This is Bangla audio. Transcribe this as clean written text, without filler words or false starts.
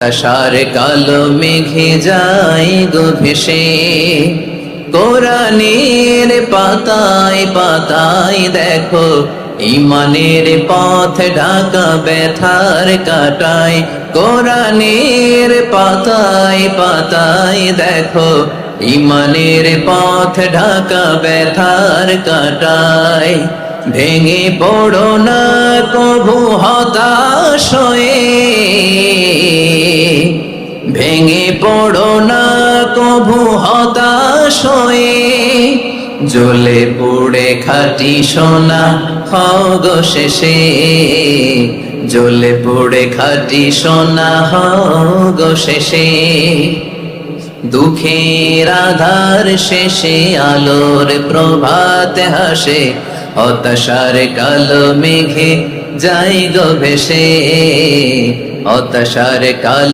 আশার কালো মেঘে যায় গো ভেসে, কোরআনের পাতায় পাতায় দেখো ইমানের পথ ঢাকা ব্যথার কাটায়। কোরআনের পাতায় পাতায় দেখো ইমানের পথ ঢাকা ব্যথার কাটায়। ভেঙে পড়ো না কভু হতাশ হয়ে, ভেঙে পড়ো না কভু হতাশ হয়ে, জ্বলে পুড়ে খাঁটি সোনা হও গো শেষে, জ্বলে পুড়ে খাঁটি সোনা হও গো শেষে। দুঃখের আধার শেষে আলোর প্রভাত হাসে, হতাশার কালো মেঘে যাই গো ভেসে, হতাশার কালো